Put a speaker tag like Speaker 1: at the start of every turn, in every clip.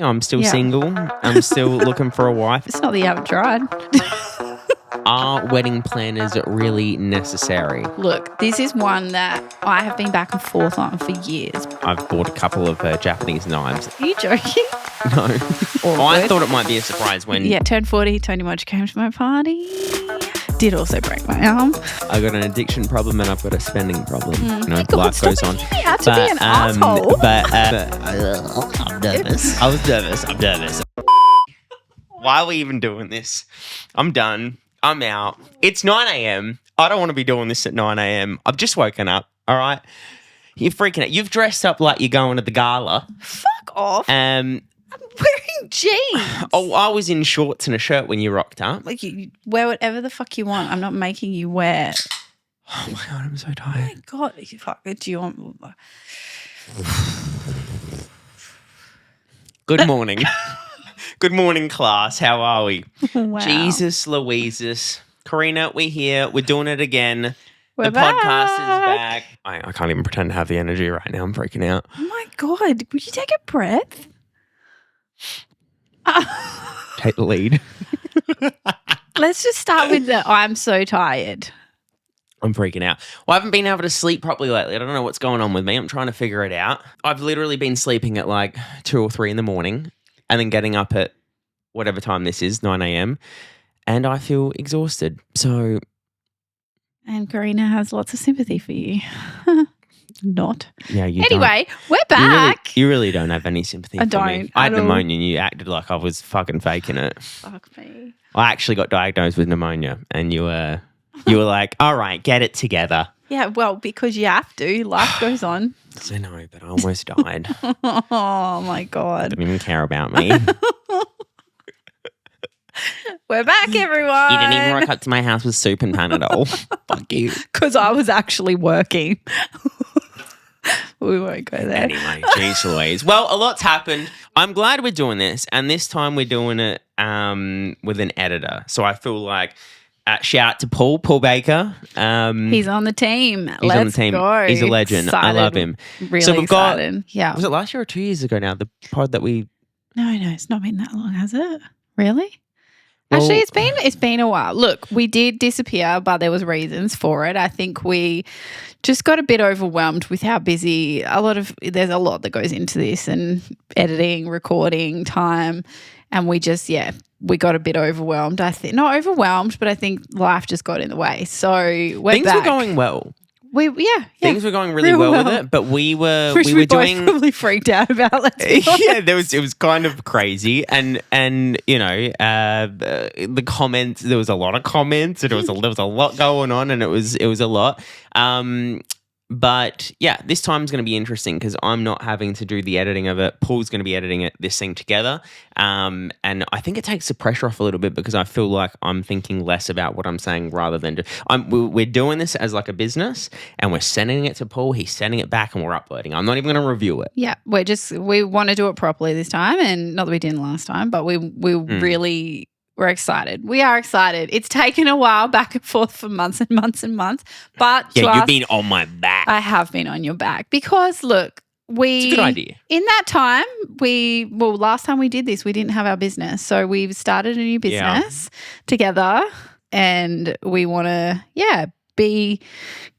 Speaker 1: I'm still single. I'm still looking for a wife.
Speaker 2: It's not that you haven't tried.
Speaker 1: Are wedding planners really necessary?
Speaker 2: Look, this is one that I have been back and forth on for years.
Speaker 1: I've bought a couple of Japanese knives.
Speaker 2: Are you joking?
Speaker 1: No. I thought it might be a surprise when...
Speaker 2: Yeah, turned 40, Tony Moji came to my party. Did also break my arm.
Speaker 1: I got an addiction problem and I've got a spending problem.
Speaker 2: God,
Speaker 1: life goes on.
Speaker 2: You had to be an asshole.
Speaker 1: I'm nervous. I'm nervous. Why are we even doing this? I'm done. I'm out. It's 9 a.m. I don't want to be doing this at 9 a.m. I've just woken up, all right? You're freaking out. You've dressed up like you're going to the gala.
Speaker 2: Fuck off. I'm wearing jeans.
Speaker 1: Oh, I was in shorts and a shirt when you rocked up.
Speaker 2: Like, you wear whatever the fuck you want. I'm not making you wear.
Speaker 1: Oh, my God, I'm so tired.
Speaker 2: Oh, my God. Fuck, do you want...
Speaker 1: Good morning. Good morning, class. How are we?
Speaker 2: Wow.
Speaker 1: Jesus Louises. Karina, we're here. We're doing it again.
Speaker 2: We're
Speaker 1: the
Speaker 2: back.
Speaker 1: podcast is back. I can't even pretend to have the energy right now. I'm freaking out.
Speaker 2: Oh, my God. Would you take a breath?
Speaker 1: Take the lead.
Speaker 2: Let's just start with the I'm so tired.
Speaker 1: I'm freaking out. Well, I haven't been able to sleep properly lately. I don't know what's going on with me. I'm trying to figure it out. I've literally been sleeping at like 2 or 3 in the morning and then getting up at whatever time this is, 9 a.m. And I feel exhausted. So.
Speaker 2: And Karina has lots of sympathy for you. Not.
Speaker 1: Yeah, you
Speaker 2: Anyway, we're back.
Speaker 1: You really don't have any sympathy for me.
Speaker 2: I don't.
Speaker 1: I had pneumonia and you acted like I was fucking faking it.
Speaker 2: Fuck me.
Speaker 1: I actually got diagnosed with pneumonia and you were like, all right, get it together.
Speaker 2: Yeah, well, because you have to. Life goes on.
Speaker 1: I know, but I almost died.
Speaker 2: Oh, my God.
Speaker 1: Didn't even care about me.
Speaker 2: We're back, everyone.
Speaker 1: You didn't even rock up to my house with soup and Panadol. Fuck you.
Speaker 2: Because I was actually working. We won't go there.
Speaker 1: Anyway, geez Louise. Well, a lot's happened. I'm glad we're doing this, and this time we're doing it with an editor. So I feel like shout out to Paul Baker.
Speaker 2: He's on the team.
Speaker 1: He's on the team.
Speaker 2: Go.
Speaker 1: He's a legend.
Speaker 2: Excited.
Speaker 1: I love him.
Speaker 2: Really
Speaker 1: so we've
Speaker 2: excited. Yeah.
Speaker 1: Was it last year or 2 years ago now? The pod that we.
Speaker 2: No, it's not been that long, has it? Really?
Speaker 1: Well,
Speaker 2: Actually, it's been a while. Look, we did disappear, but there was reasons for it. I think we just got a bit overwhelmed with how busy there's a lot that goes into this and editing, recording, time, and we got a bit overwhelmed. I think not overwhelmed, but I think life just got in the way. So
Speaker 1: things were going well.
Speaker 2: Things
Speaker 1: were going really well with it, but we were
Speaker 2: both
Speaker 1: doing
Speaker 2: probably freaked out about. Let's be honest.
Speaker 1: Yeah, it was kind of crazy, and you know the comments. There was a lot of comments, and there was a lot going on, and it was a lot. But yeah, this time's going to be interesting because I'm not having to do the editing of it. Paul's going to be editing this thing together. And I think it takes the pressure off a little bit because I feel like I'm thinking less about what I'm saying rather than we're doing this as like a business and we're sending it to Paul. He's sending it back and we're uploading. I'm not even going to review it.
Speaker 2: Yeah, we want to do it properly this time, and not that we didn't last time, but we're excited. We are excited. It's taken a while back and forth for months and months and months. But
Speaker 1: you've been on my back.
Speaker 2: I have been on your back because, look,
Speaker 1: it's a good idea.
Speaker 2: In that time, last time we did this, we didn't have our business. So we've started a new business together and we want to,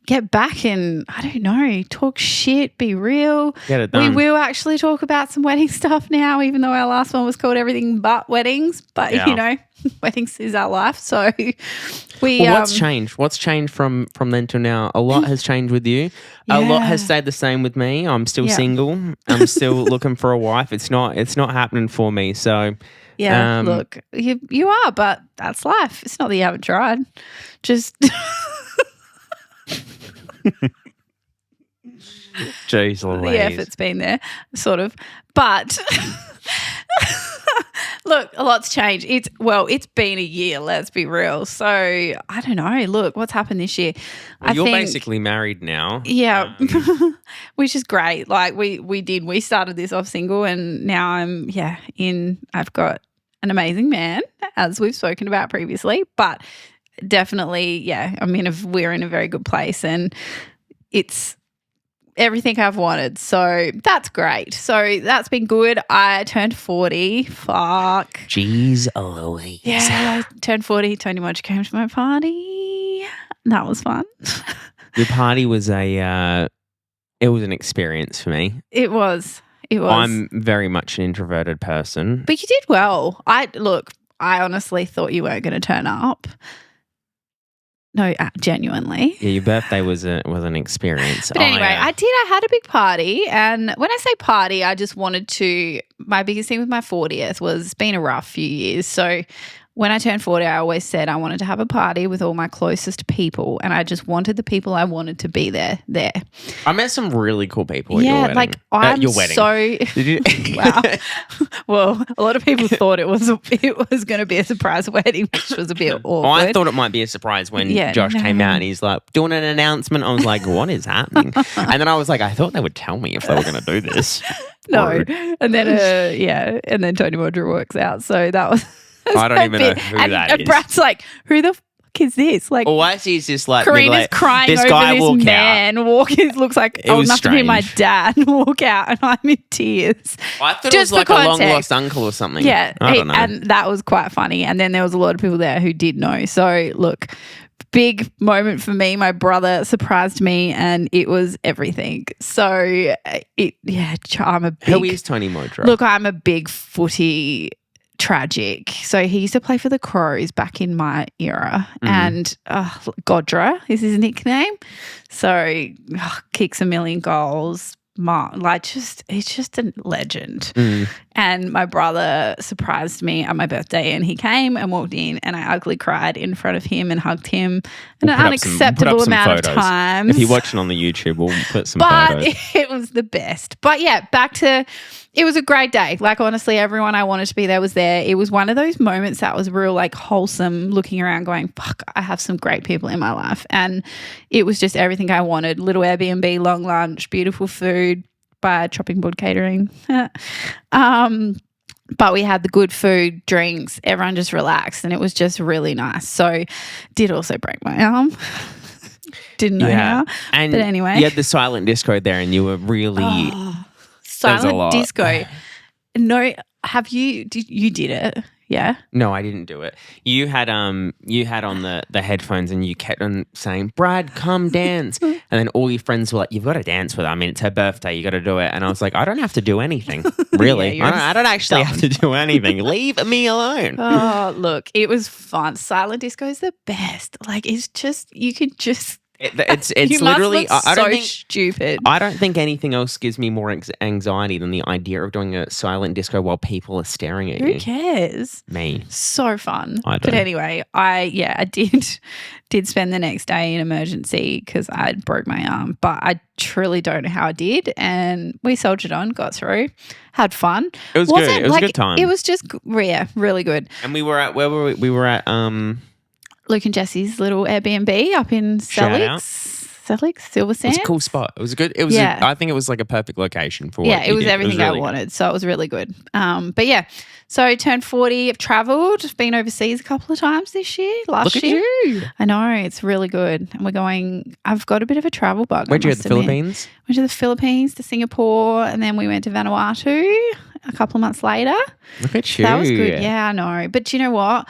Speaker 2: get back and, I don't know, talk shit, be real.
Speaker 1: Get it done.
Speaker 2: We will actually talk about some wedding stuff now, even though our last one was called Everything But Weddings. But, you know, weddings is our life. So
Speaker 1: what's changed? What's changed from then to now? A lot has changed with you. A lot has stayed the same with me. I'm still single. I'm still looking for a wife. It's not happening for me. So
Speaker 2: yeah, look, you are, but that's life. It's not that you haven't tried. Just
Speaker 1: jeez Louise.
Speaker 2: The effort's been there, sort of. But look, a lot's changed. It's been a year, let's be real. So I don't know. Look, what's happened this year?
Speaker 1: Well, you're basically married now.
Speaker 2: Yeah. Which is great. Like we started this off single and now I've got an amazing man, as we've spoken about previously. But definitely, we're in a very good place, and everything I've wanted. So that's great. So that's been good. I turned 40. Fuck.
Speaker 1: Jeez Louise.
Speaker 2: Yeah, I turned 40. Tony Modge came to my party. That was fun.
Speaker 1: Your party was it was an experience for me.
Speaker 2: It was.
Speaker 1: I'm very much an introverted person.
Speaker 2: But you did well. I honestly thought you weren't going to turn up. No, genuinely.
Speaker 1: Yeah, your birthday was an experience.
Speaker 2: But anyway, I had a big party, and when I say party, I just wanted to. My biggest thing with my 40th was it's been a rough few years. So when I turned 40, I always said I wanted to have a party with all my closest people, and I just wanted the people I wanted to be there.
Speaker 1: I met some really cool people at your wedding.
Speaker 2: Like I'm
Speaker 1: your wedding.
Speaker 2: so
Speaker 1: Did you?
Speaker 2: wow. Well, a lot of people thought it was going to be a surprise wedding, which was a bit awkward.
Speaker 1: I thought it might be a surprise when Josh came out and he's like doing an announcement. I was like, what is happening? And then I was like, I thought they would tell me if they were going to do this.
Speaker 2: No. And then and then Tony Modge works out. So that was
Speaker 1: I don't even know who that is.
Speaker 2: Brad's like, who the fuck is this? Like,
Speaker 1: all I see is this like
Speaker 2: Karina's crying
Speaker 1: this
Speaker 2: over
Speaker 1: guy
Speaker 2: this man. Looks like old enough to be my dad. Walk out, and I'm in tears.
Speaker 1: I thought it was like a long lost uncle or something.
Speaker 2: Yeah,
Speaker 1: I don't know.
Speaker 2: And that was quite funny. And then there was a lot of people there who did know. So look, big moment for me. My brother surprised me, and it was everything. So I'm a big.
Speaker 1: Who is Tony Modge?
Speaker 2: Look, I'm a big footy tragic. So he used to play for the Crows back in my era, and Godra is his nickname. So kicks a million goals. He's just a legend. And my brother surprised me at my birthday, and he came and walked in, and I ugly cried in front of him and hugged him an unacceptable amount of times.
Speaker 1: If you're watching on the YouTube, we'll put some
Speaker 2: photos.
Speaker 1: But
Speaker 2: it was the best. But yeah, back to it was a great day. Like honestly, everyone I wanted to be there was there. It was one of those moments that was real like wholesome, looking around going, fuck, I have some great people in my life. And it was just everything I wanted. Little Airbnb, long lunch, beautiful food by Chopping Board Catering. But we had the good food, drinks, everyone just relaxed, and it was just really nice. So did also break my arm. Didn't know how. But anyway.
Speaker 1: You had the silent disco there, and you were really
Speaker 2: silent disco. No, have you you did it? Yeah.
Speaker 1: No, I didn't do it. You had on the headphones, and you kept on saying, "Brad, come dance." And then all your friends were like, "You've got to dance with her. I mean, it's her birthday. You got to do it." And I was like, "I don't have to do anything, really. I don't actually have to do anything. Leave me alone."
Speaker 2: Oh, look, it was fun. Silent disco is the best. Like it's just you could just.
Speaker 1: It's
Speaker 2: you
Speaker 1: literally
Speaker 2: must look so stupid.
Speaker 1: I don't think anything else gives me more anxiety than the idea of doing a silent disco while people are staring at you.
Speaker 2: Who cares?
Speaker 1: Me.
Speaker 2: So fun.
Speaker 1: I do.
Speaker 2: But anyway, I did spend the next day in emergency because I broke my arm, but I truly don't know how I did. And we soldiered on, got through, had fun.
Speaker 1: It was good. It was a good time.
Speaker 2: It was just really good.
Speaker 1: And we were at where were we? We were at
Speaker 2: Luke and Jesse's little Airbnb up in Silver Sands.
Speaker 1: It's a cool spot. It was good. It was.
Speaker 2: Yeah.
Speaker 1: I think it was like a perfect location for.
Speaker 2: Yeah, it was everything I wanted. So it was really good. But yeah, so I turned 40. I've travelled. Been overseas a couple of times this year. Last year.
Speaker 1: Look at you.
Speaker 2: I know it's really good, and we're going. I've got a bit of a travel bug.
Speaker 1: Where'd you go? The Philippines.
Speaker 2: Went to the Philippines, to Singapore, and then we went to Vanuatu a couple of months later.
Speaker 1: Look at you.
Speaker 2: That was good. Yeah, I know. But you know what?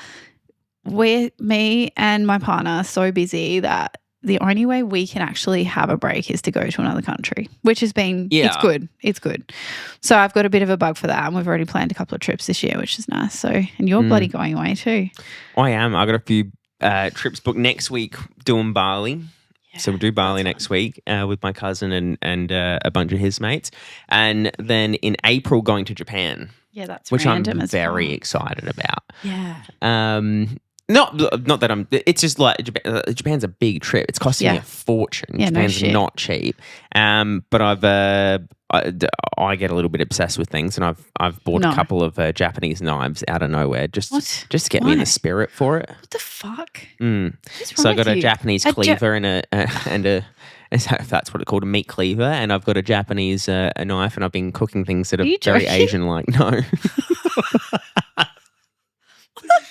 Speaker 2: Me and my partner are so busy that the only way we can actually have a break is to go to another country, which has been, it's good. It's good. So I've got a bit of a bug for that, and we've already planned a couple of trips this year, which is nice. So, and you're bloody going away too.
Speaker 1: I am. I got a few trips booked next week doing Bali. Yeah, so we'll do Bali next week with my cousin and a bunch of his mates. And then in April going to Japan.
Speaker 2: Yeah, that's
Speaker 1: which
Speaker 2: random
Speaker 1: I'm
Speaker 2: as
Speaker 1: very
Speaker 2: well.
Speaker 1: excited about.
Speaker 2: Yeah.
Speaker 1: Not that I'm. It's just like Japan's a big trip. It's costing me a fortune.
Speaker 2: Yeah,
Speaker 1: Japan's not cheap. But I get a little bit obsessed with things, and I've bought a couple of Japanese knives out of nowhere just to get me in the spirit for it.
Speaker 2: What the fuck?
Speaker 1: So I got a Japanese cleaver and a if that's what it's called, a meat cleaver, and I've got a Japanese a knife, and I've been cooking things that are very Asian-like. No.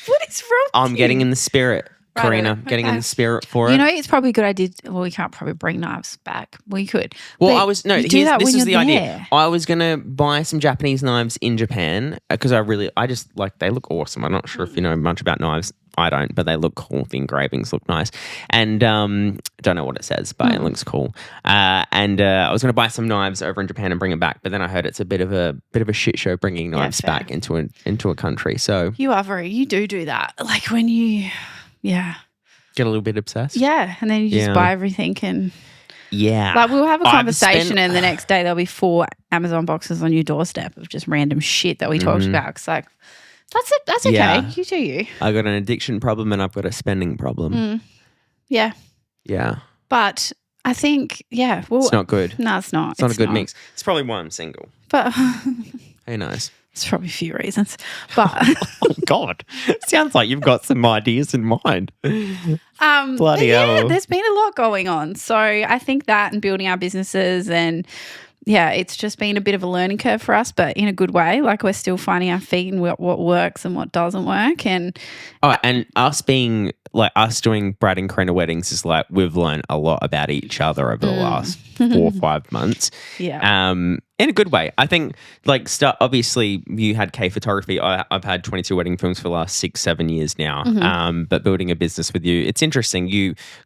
Speaker 2: What is wrong with
Speaker 1: I'm getting in the spirit. Karina, getting in the spirit for it.
Speaker 2: You know, it's probably a good idea. Well, we can't probably bring knives back. We could.
Speaker 1: Well,
Speaker 2: But
Speaker 1: I was no.
Speaker 2: you do that
Speaker 1: This
Speaker 2: when
Speaker 1: is the
Speaker 2: you're
Speaker 1: idea.
Speaker 2: there.
Speaker 1: I was gonna buy some Japanese knives in Japan because I just like they look awesome. I'm not sure if you know much about knives. I don't, but they look cool. The engravings look nice, and don't know what it says, but it looks cool. And I was going to buy some knives over in Japan and bring it back, but then I heard it's a bit of a shit show bringing knives back into a country. So
Speaker 2: You do that, like when you,
Speaker 1: get a little bit obsessed.
Speaker 2: yeah, and then you just buy everything and.
Speaker 1: Yeah.
Speaker 2: Like we'll have a conversation and the next day there'll be 4 Amazon boxes on your doorstep of just random shit that we talked about. It's like, that's it. That's okay.
Speaker 1: Yeah.
Speaker 2: You do you.
Speaker 1: I got an addiction problem and I've got a spending problem.
Speaker 2: Yeah.
Speaker 1: Yeah.
Speaker 2: But I think, well.
Speaker 1: It's not good.
Speaker 2: No, it's not.
Speaker 1: It's not a good mix. It's probably why I'm single.
Speaker 2: But
Speaker 1: Who knows?
Speaker 2: it's probably a few reasons. But
Speaker 1: oh God. Sounds like you've got some ideas in mind. Bloody hell.
Speaker 2: There's been a lot going on. So I think that and building our businesses and it's just been a bit of a learning curve for us, but in a good way. Like we're still finding our feet and what works and what doesn't work. And
Speaker 1: and us being like us doing Brad and Karina weddings is like we've learned a lot about each other over the last 4 or 5 months.
Speaker 2: Yeah.
Speaker 1: In a good way. I think like obviously you had K photography. I've had 22 wedding films for the last 6-7 years now. But building a business with you, it's interesting.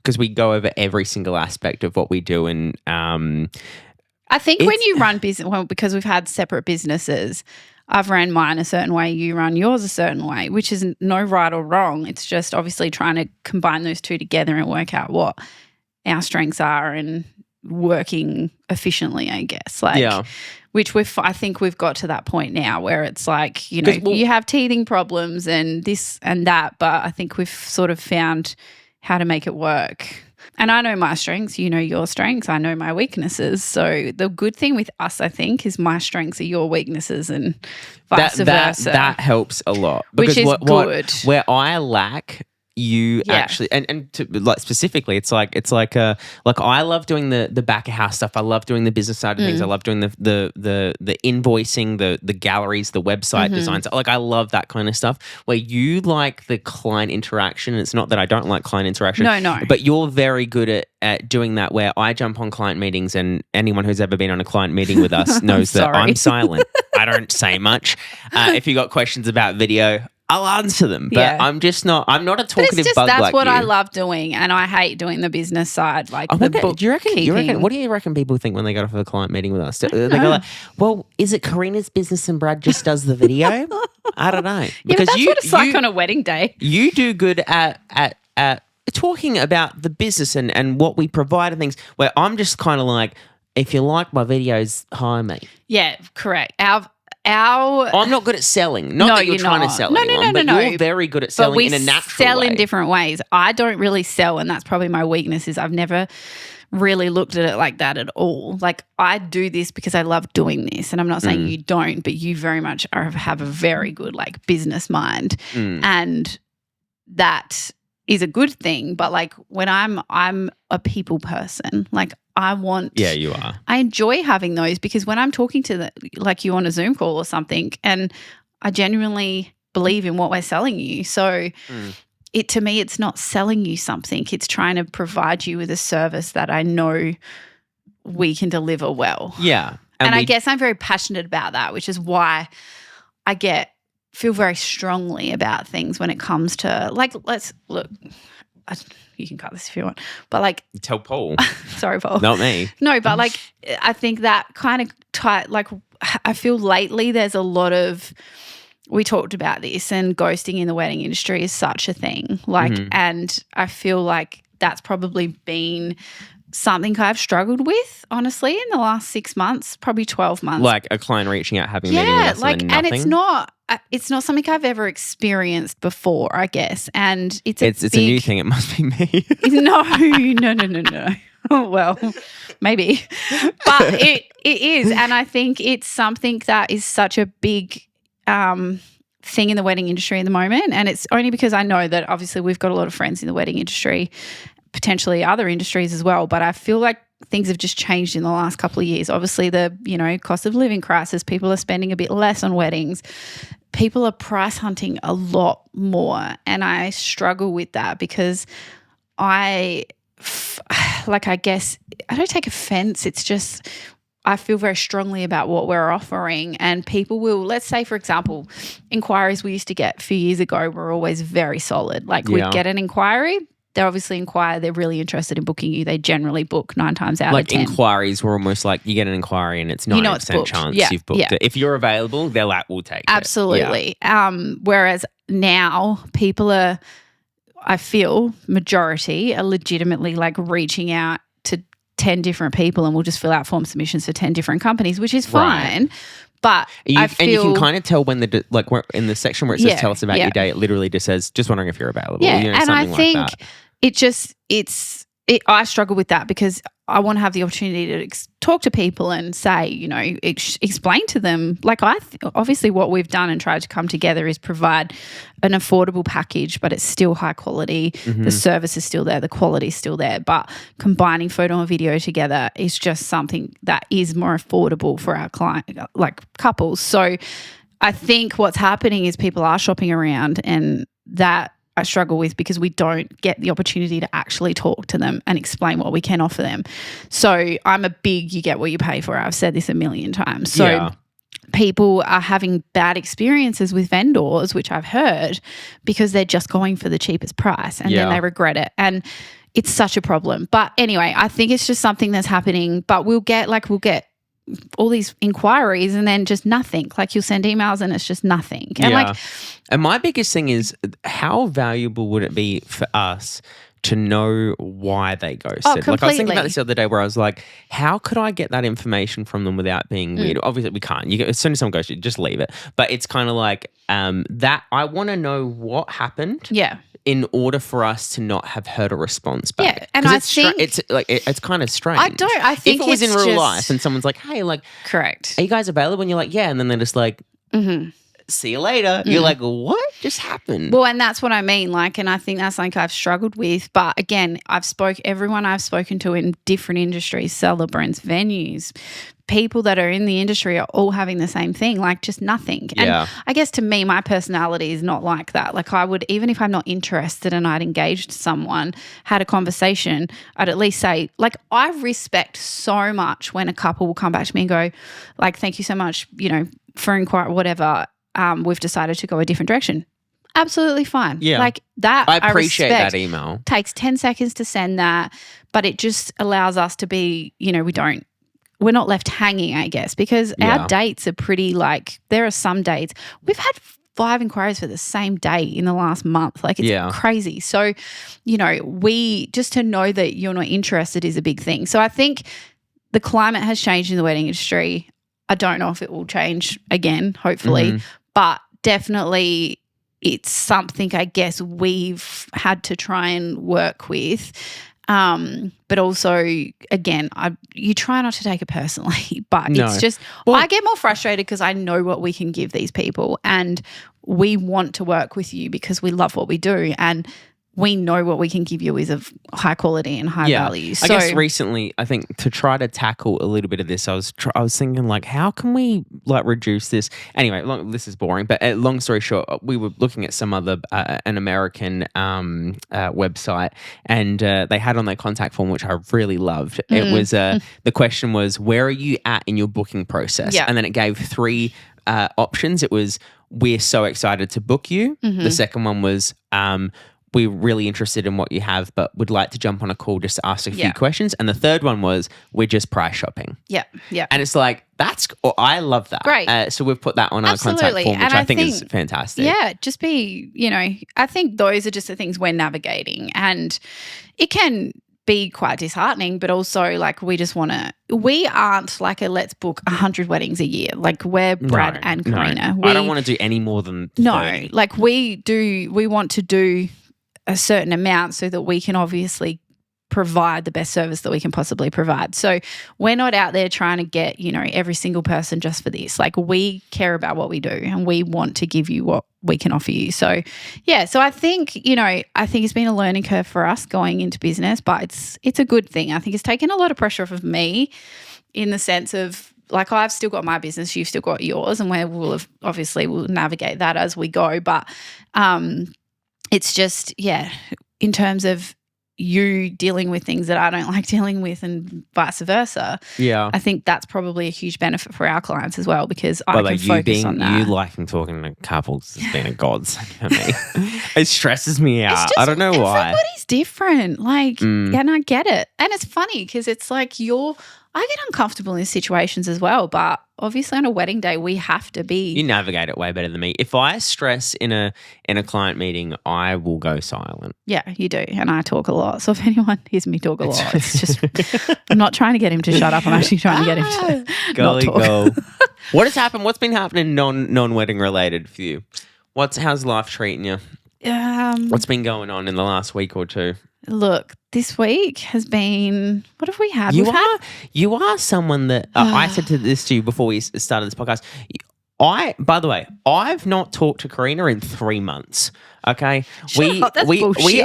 Speaker 1: Because we go over every single aspect of what we do and
Speaker 2: I think when you run business, because we've had separate businesses, I've ran mine a certain way, you run yours a certain way, which is no right or wrong. It's just obviously trying to combine those two together and work out what our strengths are and working efficiently, I guess. Which I think we've got to that point now where it's like, you know, you have teething problems and this and that, but I think we've sort of found how to make it work. And I know my strengths, you know your strengths, I know my weaknesses. So the good thing with us, I think, is my strengths are your weaknesses and vice versa.
Speaker 1: That helps a lot.
Speaker 2: Which is good.
Speaker 1: Where I lack, you actually and to, like specifically it's like I love doing the back of house stuff. I love doing the business side of things. I love doing the invoicing, the galleries, the website designs. Like I love that kind of stuff where you like the client interaction. It's not that I don't like client interaction.
Speaker 2: No.
Speaker 1: But you're very good at doing that where I jump on client meetings and anyone who's ever been on a client meeting with us knows that I'm silent. I don't say much. If you got questions about video, I'll answer them, but I'm not a talkative bug
Speaker 2: that's
Speaker 1: like
Speaker 2: what
Speaker 1: you.
Speaker 2: I love doing, and I hate doing the business side, like the bookkeeping.
Speaker 1: Do you reckon? What do you reckon people think when they go off of a client meeting with us? They go like, "Well, is it Karina's business and Brad just does the video?" I don't know
Speaker 2: Because that's what it's like on a wedding day.
Speaker 1: You do good at talking about the business and what we provide and things. Where I'm just kind of like, if you like my videos, hire me.
Speaker 2: Yeah, correct.
Speaker 1: I'm not good at selling. Not that you're trying to sell anyone, but you're very good at selling in a natural
Speaker 2: sell
Speaker 1: way.
Speaker 2: in different ways. I don't really sell, and that's probably my weakness is I've never really looked at it like that at all. Like I do this because I love doing this, and I'm not saying you don't, but you very much have a very good like business mind, and that is a good thing. But like when I'm a people person, like you are. I enjoy having those because when I'm talking to like you on a Zoom call or something, and I genuinely believe in what we're selling you. So to me, it's not selling you something. It's trying to provide you with a service that I know we can deliver well.
Speaker 1: Yeah.
Speaker 2: And I guess I'm very passionate about that, which is why I feel very strongly about things when it comes to like, you can cut this if you want, but like
Speaker 1: tell Paul.
Speaker 2: Sorry, Paul.
Speaker 1: Not me.
Speaker 2: No, but like I think that kind of like I feel lately there's a lot of, we talked about this, and ghosting in the wedding industry is such a thing. Like, and I feel like that's probably been something I've struggled with, honestly, in the last 6 months, probably 12 months.
Speaker 1: Like a client reaching out, having a meeting with us, and then nothing.
Speaker 2: And it's not something I've ever experienced before, I guess. And it's a
Speaker 1: new thing. It must be me.
Speaker 2: No. Well, maybe, but it is, and I think it's something that is such a big thing in the wedding industry at the moment. And it's only because I know that obviously we've got a lot of friends in the wedding industry, potentially other industries as well. But I feel like things have just changed in the last couple of years. Obviously the, cost of living crisis, people are spending a bit less on weddings. people are price hunting a lot more, and I struggle with that because I guess I don't take offense. It's just I feel very strongly about what we're offering, and people will, let's say, for example, inquiries we used to get a few years ago were always very solid. Like we'd get an inquiry, they obviously inquire, they're really interested in booking you. They generally book 9 times out of 10.
Speaker 1: Like inquiries were almost like you get an inquiry and it's 90% chance you've booked it. If you're available, they're like, we'll take it.
Speaker 2: Absolutely. Whereas now people are, I feel, majority are legitimately like reaching out to 10 different people, and we'll just fill out form submissions for 10 different companies, which is fine. But I feel,
Speaker 1: and you can kind of tell when in the section where it says tell us about your day, it literally just says just wondering if you're available.
Speaker 2: Yeah,
Speaker 1: you know,
Speaker 2: and I think
Speaker 1: like that.
Speaker 2: I struggle with that because I want to have the opportunity to talk to people and say, you know, explain to them. Like obviously what we've done and tried to come together is provide an affordable package, but it's still high quality. The service is still there. The quality is still there. But combining photo and video together is just something that is more affordable for our client, like couples. So I think what's happening is people are shopping around, and that I struggle with because we don't get the opportunity to actually talk to them and explain what we can offer them. So I'm a big you get what you pay for. I've said this a million times. So people are having bad experiences with vendors, which I've heard, because they're just going for the cheapest price and then they regret it. And it's such a problem. But anyway, I think it's just something that's happening. But we'll get all these inquiries and then just nothing. Like you'll send emails and it's just nothing. And
Speaker 1: and my biggest thing is how valuable would it be for us to know why they ghosted? Like I was thinking about this the other day where I was like, how could I get that information from them without being weird? Obviously we can't. As soon as someone goes, just leave it. But it's kind of like that I want to know what happened.
Speaker 2: Yeah.
Speaker 1: In order for us to not have heard a response back.
Speaker 2: Yeah, and I think
Speaker 1: it's kind of strange.
Speaker 2: I think
Speaker 1: if it was in real life and someone's like, hey, like,
Speaker 2: correct,
Speaker 1: are you guys available? And you're like, yeah, and then they're just like, see you later. You're like, what just happened?
Speaker 2: Well, and that's what I mean. Like, and I think that's something I've struggled with. But again, everyone I've spoken to in different industries, celebrants, venues, people that are in the industry are all having the same thing, like just nothing. And I guess to me, my personality is not like that. Like I would, even if I'm not interested and I'd engaged someone, had a conversation, I'd at least say, like, I respect so much when a couple will come back to me and go, like, thank you so much, you know, for inquiry, whatever, we've decided to go a different direction. Absolutely fine.
Speaker 1: Yeah.
Speaker 2: Like that,
Speaker 1: I appreciate that email.
Speaker 2: Takes 10 seconds to send that, but it just allows us to be, you know, we're not left hanging, I guess, because our dates are pretty like, there are some dates. We've had 5 inquiries for the same date in the last month. Like it's crazy. So, you know, just to know that you're not interested is a big thing. So I think the climate has changed in the wedding industry. I don't know if it will change again, hopefully, but definitely it's something I guess we've had to try and work with. But also, again, you try not to take it personally, but it's just, I get more frustrated because I know what we can give these people and we want to work with you because we love what we do and we know what we can give you is of high quality and high value. So,
Speaker 1: I guess recently, I think to try to tackle a little bit of this, I was thinking like, how can we like reduce this? Anyway, this is boring, but long story short, we were looking at some other an American website, and they had on their contact form, which I really loved. It was the question was, where are you at in your booking process? And then it gave 3 options. It was, we're so excited to book you. The second one was, we're really interested in what you have, but would like to jump on a call just to ask a few questions. And the third one was, we're just price shopping. Yeah. And it's like, I love that.
Speaker 2: Great.
Speaker 1: So we've put that on our contact form, which I think is fantastic.
Speaker 2: Yeah, just be, you know, I think those are just the things we're navigating. And it can be quite disheartening, but also like we aren't like let's book 100 weddings a year. Like we're Brad and Karina.
Speaker 1: I don't want to do any more than 30.
Speaker 2: No, like we want to do a certain amount so that we can obviously provide the best service that we can possibly provide. So we're not out there trying to get, you know, every single person just for this. Like we care about what we do and we want to give you what we can offer you. So yeah, so I think, you know, it's been a learning curve for us going into business, but it's a good thing. I think it's taken a lot of pressure off of me in the sense of like I've still got my business, you've still got yours, and we'll navigate that as we go. But it's just, in terms of you dealing with things that I don't like dealing with and vice versa.
Speaker 1: Yeah.
Speaker 2: I think that's probably a huge benefit for our clients as well, because I can focus on that.
Speaker 1: You liking talking to couples has been a godsend for me. It stresses me out. I don't know why.
Speaker 2: Everybody's different. Like, and I get it. And it's funny because it's like I get uncomfortable in situations as well, but obviously on a wedding day we have to be.
Speaker 1: You navigate it way better than me. If I stress in a client meeting, I will go silent.
Speaker 2: Yeah, you do. And I talk a lot. So if anyone hears me talk a lot, it's just I'm not trying to get him to shut up. I'm actually trying to get him to not talk.
Speaker 1: Go. What has happened? What's been happening non-wedding related for you? How's life treating you? What's been going on in the last week or two?
Speaker 2: Look, this week has been, what have we had?
Speaker 1: You are someone that I said this to you before we started this podcast. By the way, I've not talked to Karina in 3 months. Okay, we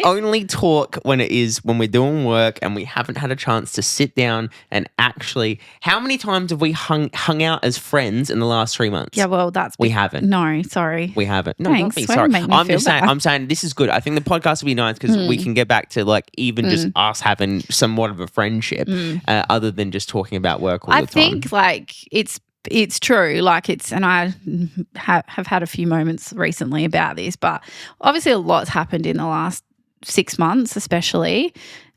Speaker 1: only talk when we're doing work and we haven't had a chance to sit down and actually. How many times have we hung out as friends in the last 3 months?
Speaker 2: Yeah, well,
Speaker 1: we haven't.
Speaker 2: No, sorry,
Speaker 1: we haven't. No,
Speaker 2: thanks.
Speaker 1: Don't be sorry. I'm saying this is good. I think the podcast will be nice because we can get back to like even just us having somewhat of a friendship, other than just talking about work all the time. I
Speaker 2: think like it's true, like and I have had a few moments recently about this, but obviously a lot's happened in the last 6 months, especially.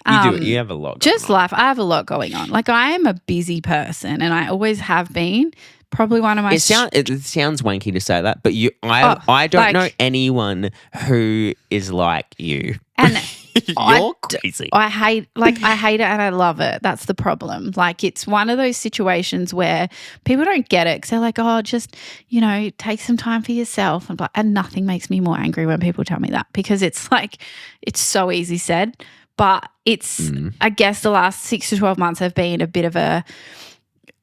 Speaker 1: You have a lot going on.
Speaker 2: Life. I have a lot going on. Like I am a busy person and I always have been. Probably one of my.
Speaker 1: It sounds wanky to say that, but I don't know anyone who is like you.
Speaker 2: And
Speaker 1: you're crazy.
Speaker 2: I hate it and I love it. That's the problem. Like it's one of those situations where people don't get it because they're like, oh, just, take some time for yourself. And nothing makes me more angry when people tell me that, because it's like, it's so easy said, but it's, I guess the last 6 to 12 months have been a bit of a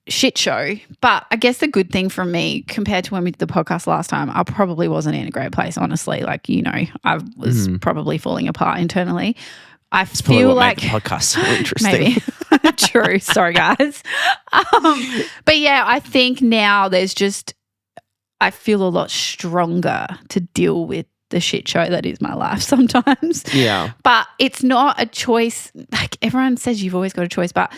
Speaker 2: shit show. But I guess the good thing from me compared to when we did the podcast last time, I probably wasn't in a great place, honestly. Like, I was probably falling apart internally.
Speaker 1: It's feel like made the podcast so interesting.
Speaker 2: Maybe. True. Sorry, guys. But yeah, I think now I feel a lot stronger to deal with the shit show that is my life sometimes.
Speaker 1: Yeah.
Speaker 2: But it's not a choice. Like everyone says you've always got a choice. But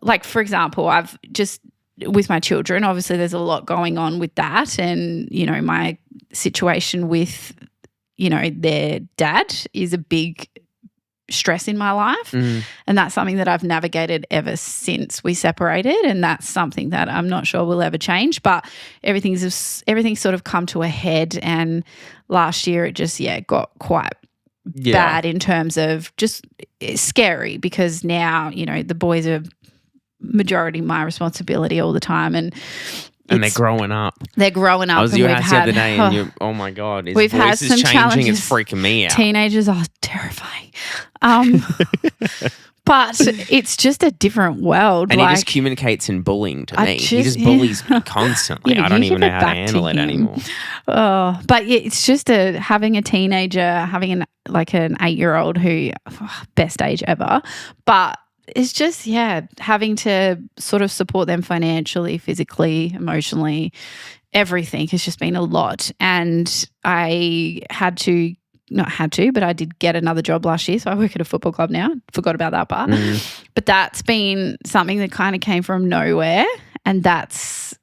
Speaker 2: like, for example, I've just with my children, obviously there's a lot going on with that. And, my situation with, their dad is a big stress in my life. And that's something that I've navigated ever since we separated. And that's something that I'm not sure will ever change, but everything's sort of come to a head. And last year it just, got quite bad in terms of just scary, because now, the boys are majority my responsibility all the time, and
Speaker 1: they're growing up.
Speaker 2: I
Speaker 1: was your house the other day, and oh my god, his voice is changing. It's freaking me out.
Speaker 2: Teenagers are terrifying, but it's just a different world.
Speaker 1: And he just communicates in bullying to me. He just bullies me constantly. I don't even know how to handle it anymore.
Speaker 2: Oh, but it's just having a teenager, having an 8-year-old who best age ever, but. It's just, having to sort of support them financially, physically, emotionally, everything has just been a lot. And I but I did get another job last year. So I work at a football club now. Forgot about that part. But that's been something that kind of came from nowhere. And that's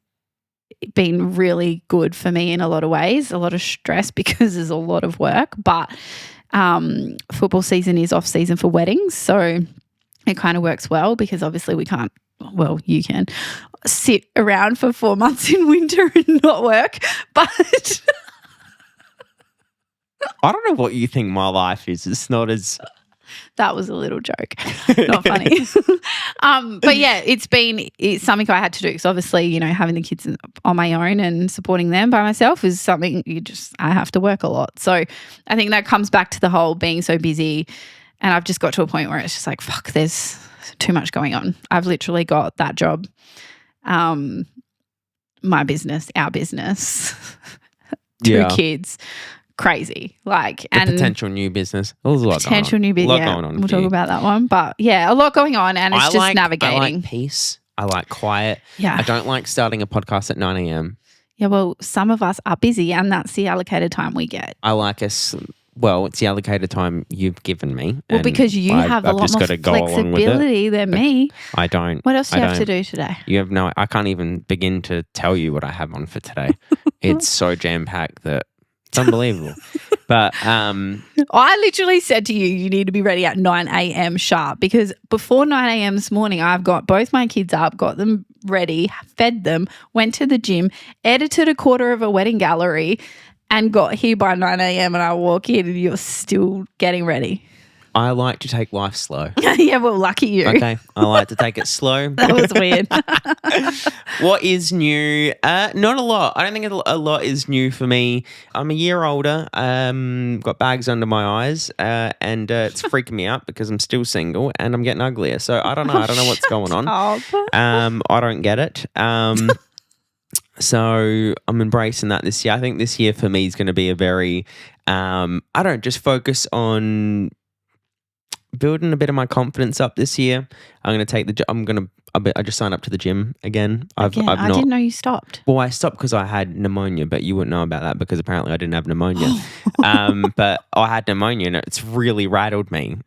Speaker 2: been really good for me in a lot of ways. A lot of stress because there's a lot of work. But football season is off season for weddings. So it kind of works well because obviously we can't, well, you can sit around for 4 months in winter and not work, but
Speaker 1: I don't know what you think my life is. It's not as...
Speaker 2: That was a little joke. Not funny. But yeah, it's something I had to do because obviously, having the kids on my own and supporting them by myself is something I have to work a lot. So I think that comes back to the whole being so busy. And I've just got to a point where it's just like, fuck, there's too much going on. I've literally got that job, my business, our business, 2 kids, crazy. And
Speaker 1: potential new business. There's a lot
Speaker 2: potential new business.
Speaker 1: A lot going on.
Speaker 2: We'll talk about that one. But yeah, a lot going on, and it's just navigating.
Speaker 1: I like peace. I like quiet.
Speaker 2: Yeah.
Speaker 1: I don't like starting a podcast at 9 a.m.
Speaker 2: Yeah, well, some of us are busy and that's the allocated time we get.
Speaker 1: I like well, it's the allocated time you've given me.
Speaker 2: Well, because you have a lot more flexibility than me.
Speaker 1: I don't.
Speaker 2: What else do you have to do today?
Speaker 1: You have I can't even begin to tell you what I have on for today. It's so jam-packed that it's unbelievable. But
Speaker 2: I literally said to you, you need to be ready at 9 a.m. sharp, because before 9 a.m. this morning, I've got both my kids up, got them ready, fed them, went to the gym, edited a quarter of a wedding gallery, and got here by 9 a.m. and I walk in and you're still getting ready.
Speaker 1: I like to take life slow.
Speaker 2: Yeah, well, lucky you.
Speaker 1: Okay, I like to take it slow.
Speaker 2: That was weird.
Speaker 1: What is new? Not a lot. I don't think a lot is new for me. I'm a year older. Got bags under my eyes, and it's freaking me out because I'm still single and I'm getting uglier. So I don't know. I don't know what's going on. I don't get it. So I'm embracing that this year. I think this year for me is going to be a very, just focus on building a bit of my confidence up this year. I'm going to take I just signed up to the gym again. I
Speaker 2: didn't know you stopped.
Speaker 1: Well, I stopped because I had pneumonia, but you wouldn't know about that because apparently I didn't have pneumonia. But I had pneumonia and it's really rattled me.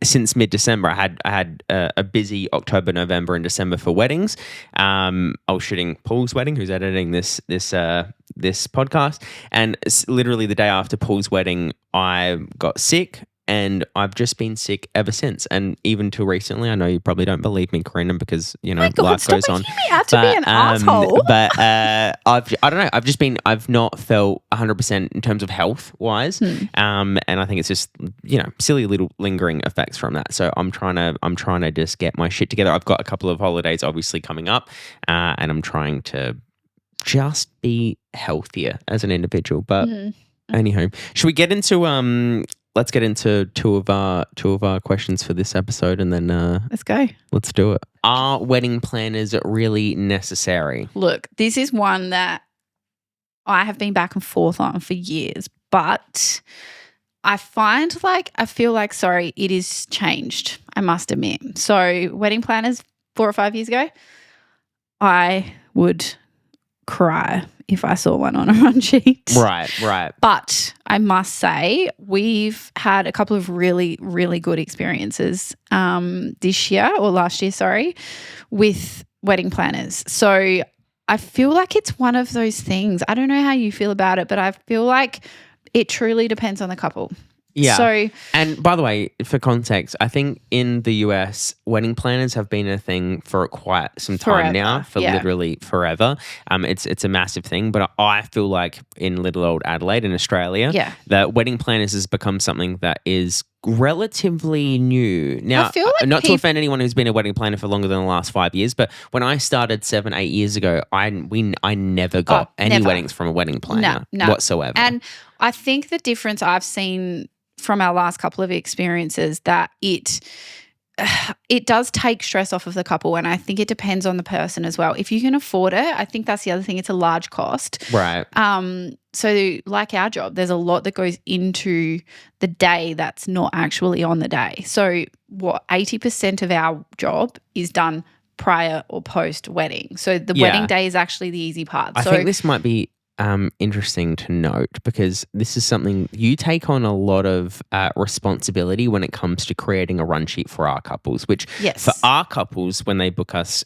Speaker 1: Since mid-December, I had a busy October, November, and December for weddings. I was shooting Paul's wedding, who's editing this podcast, and literally the day after Paul's wedding, I got sick, and I've just been sick ever since. And even till recently, I know you probably don't believe me, Karina, because life goes on.
Speaker 2: Me out to be an asshole.
Speaker 1: But I don't know. I've not felt 100% in terms of health wise. And I think it's just silly little lingering effects from that. So I'm trying to just get my shit together. I've got a couple of holidays obviously coming up, and I'm trying to just be healthier as an individual. But anywho, should we get into let's get into two of our questions for this episode, and then
Speaker 2: let's go.
Speaker 1: Let's do it. Are wedding planners really necessary?
Speaker 2: Look, this is one that I have been back and forth on for years, but I feel like it is changed, I must admit. So wedding planners 4 or 5 years ago, I would cry if I saw one on a run sheet.
Speaker 1: Right.
Speaker 2: But I must say we've had a couple of really, really good experiences this year or last year, with wedding planners. So I feel like it's one of those things. I don't know how you feel about it, but I feel like it truly depends on the couple.
Speaker 1: Yeah.
Speaker 2: So,
Speaker 1: and by the way, for context, I think in the US, wedding planners have been a thing for quite some time now, literally forever. It's a massive thing, but I feel like in little old Adelaide in Australia, that wedding planners has become something that is relatively new. Now,
Speaker 2: I feel like
Speaker 1: not to offend anyone who's been a wedding planner for longer than the last 5 years, but when I started 7-8 years ago, I never got any weddings from a wedding planner whatsoever.
Speaker 2: And I think the difference I've seen from our last couple of experiences that it does take stress off of the couple, and I think it depends on the person as well. If you can afford it, I think that's the other thing. It's a large cost.
Speaker 1: Right.
Speaker 2: So like our job, there's a lot that goes into the day that's not actually on the day. So 80% of our job is done prior or post wedding. So the wedding day is actually the easy part.
Speaker 1: I think this might be interesting to note, because this is something you take on a lot of responsibility when it comes to creating a run sheet for our couples, which for our couples, when they book us,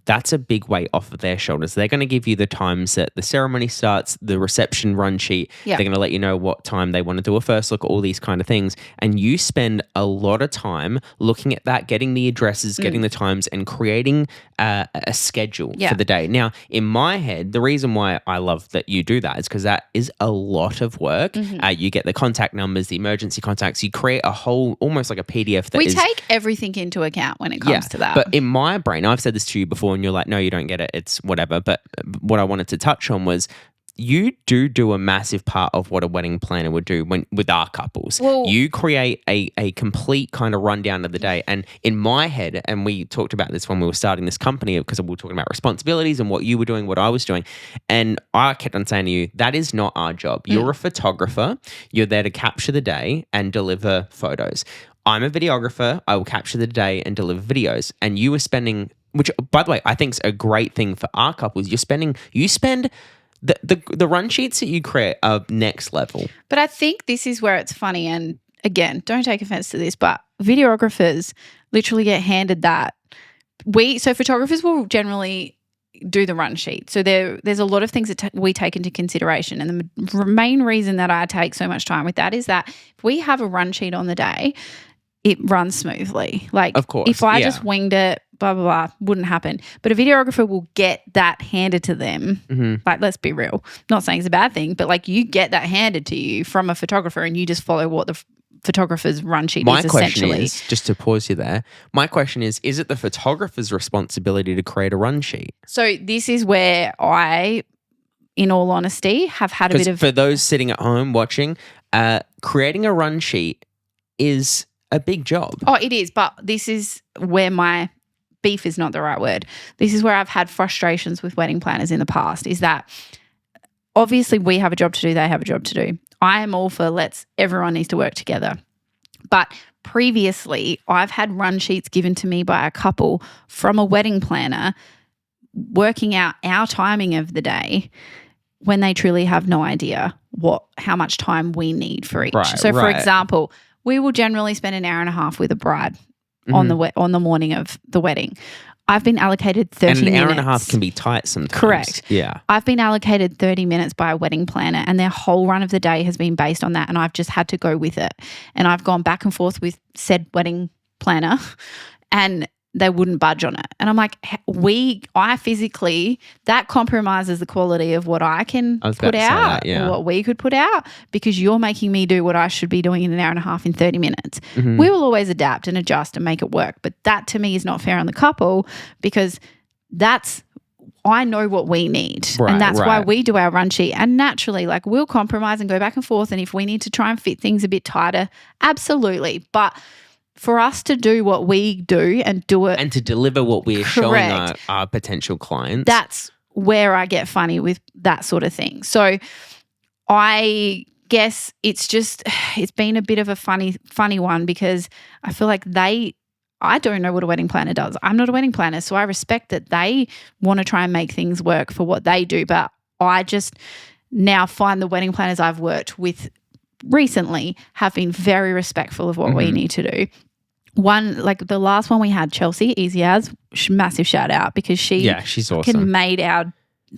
Speaker 1: that's a big weight off of their shoulders. They're going to give you the times that the ceremony starts, the reception run sheet. They're going to let you know what time they want to do a first look, all these kind of things. And you spend a lot of time looking at that, getting the addresses, getting the times, and creating a schedule for the day. Now, in my head, the reason why I love that you do that is because that is a lot of work. You get the contact numbers, the emergency contacts. You create a whole, almost like a PDF.
Speaker 2: We take everything into account when it comes to that.
Speaker 1: But in my brain, I've said this to you before, and you're like, no, you don't get it. It's whatever. But what I wanted to touch on was you do a massive part of what a wedding planner would do with our couples. Well, you create a complete kind of rundown of the day. And in my head, and we talked about this when we were starting this company, because we were talking about responsibilities and what you were doing, what I was doing. And I kept on saying to you, that is not our job. You're a photographer. You're there to capture the day and deliver photos. I'm a videographer. I will capture the day and deliver videos. And you were spending, which by the way, I think is a great thing for our couples. You spend the run sheets that you create are next level.
Speaker 2: But I think this is where it's funny. And again, don't take offense to this, but videographers literally get handed that. So photographers will generally do the run sheet. So there's a lot of things that we take into consideration. And the main reason that I take so much time with that is that if we have a run sheet on the day, it runs smoothly. Like,
Speaker 1: of course,
Speaker 2: if I just winged it, blah, blah, blah, wouldn't happen. But a videographer will get that handed to them.
Speaker 1: Mm-hmm.
Speaker 2: Like, let's be real. Not saying it's a bad thing, but like you get that handed to you from a photographer and you just follow what the photographer's run sheet is essentially.
Speaker 1: My question is, just to pause you there, my question is it the photographer's responsibility to create a run sheet?
Speaker 2: So this is where I, in all honesty, have had a bit of...
Speaker 1: For those sitting at home watching, creating a run sheet is a big job.
Speaker 2: Oh, it is, but this is where my beef is not the right word. This is where I've had frustrations with wedding planners in the past, is that obviously we have a job to do, they have a job to do. I am all for everyone needs to work together. But previously, I've had run sheets given to me by a couple from a wedding planner working out our timing of the day when they truly have no idea how much time we need for each. So, for example, we will generally spend an hour and a half with a bride on the morning of the wedding. I've been allocated 30 minutes.
Speaker 1: And an hour and a half can be tight sometimes.
Speaker 2: Correct.
Speaker 1: Yeah.
Speaker 2: I've been allocated 30 minutes by a wedding planner and their whole run of the day has been based on that and I've just had to go with it. And I've gone back and forth with said wedding planner and they wouldn't budge on it. And I'm like, I physically, that compromises the quality of what I can put out or what we could put out because you're making me do what I should be doing in an hour and a half in 30 minutes. Mm-hmm. We will always adapt and adjust and make it work. But that to me is not fair on the couple because I know what we need and that's why we do our run sheet. And naturally, like we'll compromise and go back and forth. And if we need to try and fit things a bit tighter, absolutely. But for us to do what we do and do it.
Speaker 1: And to deliver what we're showing our potential clients.
Speaker 2: That's where I get funny with that sort of thing. So I guess it's been a bit of a funny one because I feel like I don't know what a wedding planner does. I'm not a wedding planner, so I respect that they want to try and make things work for what they do. But I just now find the wedding planners I've worked with recently have been very respectful of what we need to do. One, like the last one we had, Chelsea, easy as, massive shout out because she's awesome.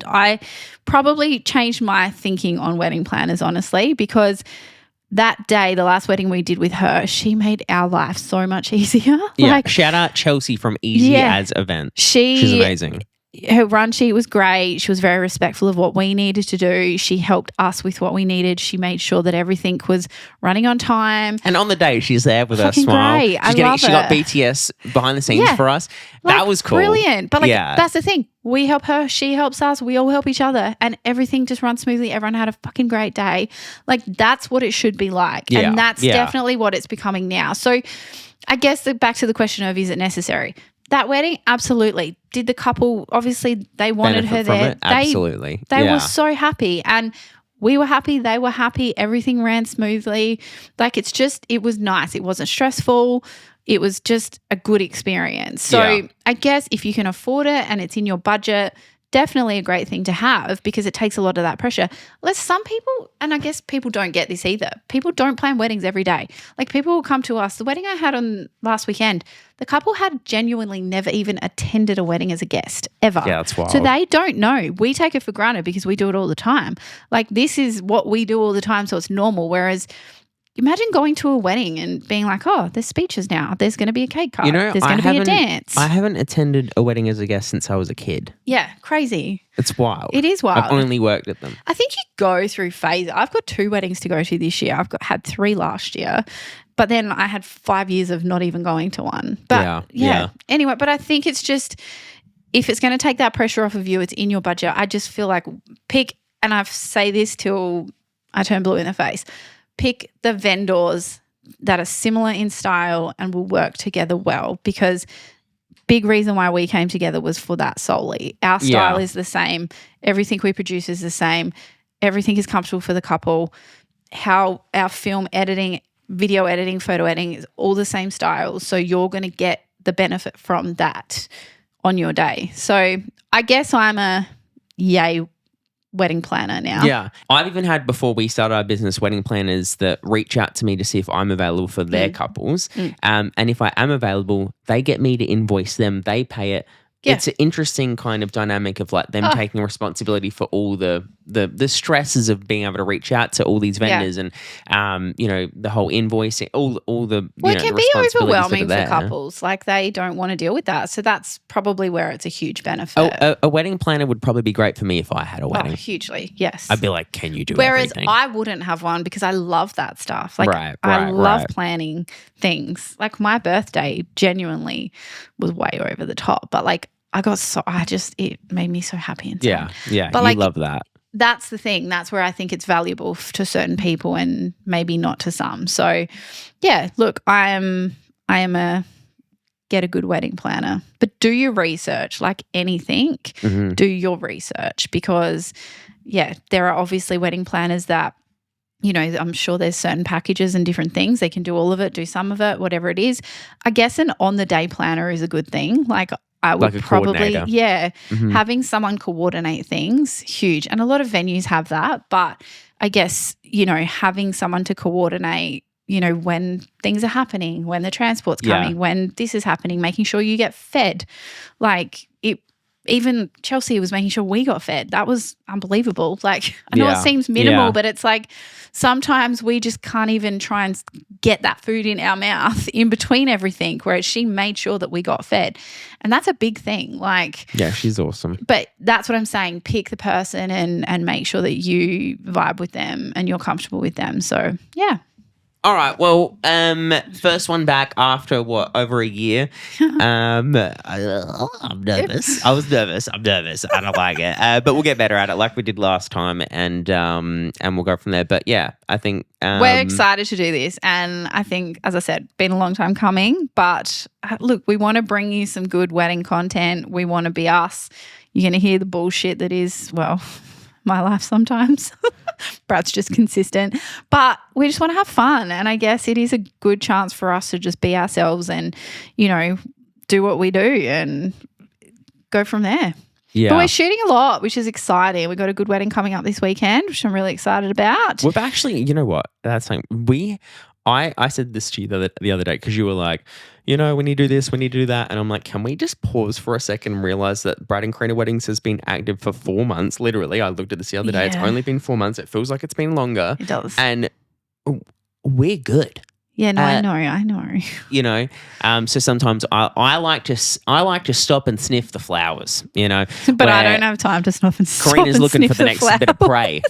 Speaker 2: I probably changed my thinking on wedding planners, honestly, because that day, the last wedding we did with her, she made our life so much easier.
Speaker 1: Yeah, shout out Chelsea from Easy As Event. She's amazing.
Speaker 2: Her run sheet was great. She was very respectful of what we needed to do. She helped us with what we needed. She made sure that everything was running on time.
Speaker 1: And on the day, she's there with her smile.
Speaker 2: Great.
Speaker 1: She got BTS behind the scenes for us. That was cool.
Speaker 2: Brilliant. But that's the thing. We help her. She helps us. We all help each other. And everything just runs smoothly. Everyone had a fucking great day. Like that's what it should be like. Yeah. And that's definitely what it's becoming now. So I guess back to the question of is it necessary? That wedding, absolutely. Did the couple, obviously they wanted her there.
Speaker 1: Absolutely.
Speaker 2: They were so happy and we were happy. They were happy. Everything ran smoothly. Like it was nice. It wasn't stressful. It was just a good experience. So I guess if you can afford it and it's in your budget, definitely a great thing to have because it takes a lot of that pressure. Some people, and I guess people don't get this either, people don't plan weddings every day. Like people will come to us. The wedding I had on last weekend, the couple had genuinely never even attended a wedding as a guest ever.
Speaker 1: Yeah, that's wild.
Speaker 2: So they don't know. We take it for granted because we do it all the time. Like this is what we do all the time, so it's normal. Whereas imagine going to a wedding and being like, oh, there's speeches now. There's going to be a cake cut. There's going to be a dance.
Speaker 1: I haven't attended a wedding as a guest since I was a kid.
Speaker 2: Yeah, crazy.
Speaker 1: It's wild.
Speaker 2: It is wild.
Speaker 1: I've only worked at them.
Speaker 2: I think you go through phases. I've got 2 weddings to go to this year. Had 3 last year. But then I had 5 years of not even going to one. But yeah. Anyway, but I think it's just if it's going to take that pressure off of you, it's in your budget. I just feel like pick, and I say this till I turn blue in the face, pick the vendors that are similar in style and will work together well because big reason why we came together was for that solely. Our style is the same. Everything we produce is the same. Everything is comfortable for the couple. How our film editing, video editing, photo editing is all the same styles. So you're going to get the benefit from that on your day. So I guess I'm a yay wedding planner now.
Speaker 1: Yeah. I've even had, before we started our business, wedding planners that reach out to me to see if I'm available for their couples. And if I am available, they get me to invoice them. They pay it.
Speaker 2: Yeah.
Speaker 1: It's an interesting kind of dynamic of like them taking responsibility for all the stresses of being able to reach out to all these vendors and the whole invoicing, all the
Speaker 2: well, it can
Speaker 1: the
Speaker 2: be overwhelming
Speaker 1: that are
Speaker 2: for couples. Like they don't want to deal with that. So that's probably where it's a huge benefit.
Speaker 1: A wedding planner would probably be great for me if I had a wedding.
Speaker 2: Oh, hugely, yes.
Speaker 1: I'd be like, can you do
Speaker 2: Whereas
Speaker 1: everything?
Speaker 2: I wouldn't have one because I love that stuff. Like I love planning things. Like my birthday genuinely was way over the top, but like it made me so happy inside.
Speaker 1: Yeah,
Speaker 2: but
Speaker 1: you love that.
Speaker 2: That's the thing. That's where I think it's valuable to certain people and maybe not to some. So, yeah, look, I am a get a good wedding planner, but do your research like anything. Do your research because, there are obviously wedding planners that, I'm sure there's certain packages and different things. They can do all of it, do some of it, whatever it is. I guess an on-the-day planner is a good thing. Like I would probably, having someone coordinate things, huge. And a lot of venues have that. But I guess, having someone to coordinate, when things are happening, when the transport's coming, when this is happening, making sure you get fed. Like even Chelsea was making sure we got fed. That was unbelievable. Like I know it seems minimal, but it's like sometimes we just can't even try and get that food in our mouth in between everything, whereas she made sure that we got fed. And that's a big thing. Like
Speaker 1: she's awesome.
Speaker 2: But that's what I'm saying. Pick the person and make sure that you vibe with them and you're comfortable with them. So, yeah.
Speaker 1: All right. Well, first one back after over a year. I'm nervous. I was nervous. I'm nervous. I don't like it. But we'll get better at it, like we did last time, and we'll go from there. But yeah, I think
Speaker 2: we're excited to do this, and I think, as I said, been a long time coming. But look, we want to bring you some good wedding content. We want to be us. You're going to hear the bullshit that is my life sometimes. Brad's just consistent. But we just want to have fun. And I guess it is a good chance for us to just be ourselves and, do what we do and go from there.
Speaker 1: Yeah.
Speaker 2: But we're shooting a lot, which is exciting. We've got a good wedding coming up this weekend, which I'm really excited about.
Speaker 1: We've actually, you know what? That's something I said this to you the other day because you were like, we need to do this, we need to do that. And I'm like, can we just pause for a second and realize that Brad and Karina Weddings has been active for 4 months? Literally, I looked at this the other day. It's only been 4 months. It feels like it's been longer.
Speaker 2: It does.
Speaker 1: And we're good.
Speaker 2: Yeah, no, I know.
Speaker 1: So sometimes I like to stop and sniff the flowers,
Speaker 2: But I don't have time to sniff and stop
Speaker 1: Karina's
Speaker 2: and
Speaker 1: looking
Speaker 2: sniff
Speaker 1: for the next
Speaker 2: flowers.
Speaker 1: bit of prey,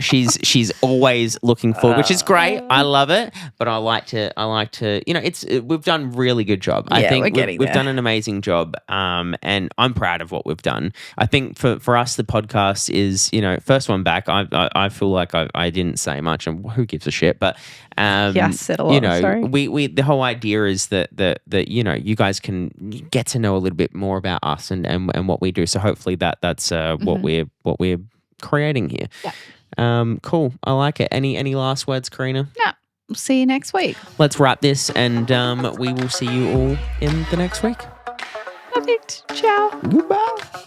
Speaker 1: she's always looking forward, which is great. I love it, but I like to, we've done a really good job. I think we've done an amazing job, and I'm proud of what we've done. I think for us, the podcast is, first one back. I feel like I didn't say much, and who gives a shit, but
Speaker 2: I said a lot. Sorry.
Speaker 1: We the whole idea is that you guys can get to know a little bit more about us and what we do. So hopefully that's what we're creating here.
Speaker 2: Yeah.
Speaker 1: Cool. I like it. Any last words, Karina?
Speaker 2: No. We'll see you next week.
Speaker 1: Let's wrap this, and we will see you all in the next week.
Speaker 2: Perfect. Ciao.
Speaker 1: Goodbye.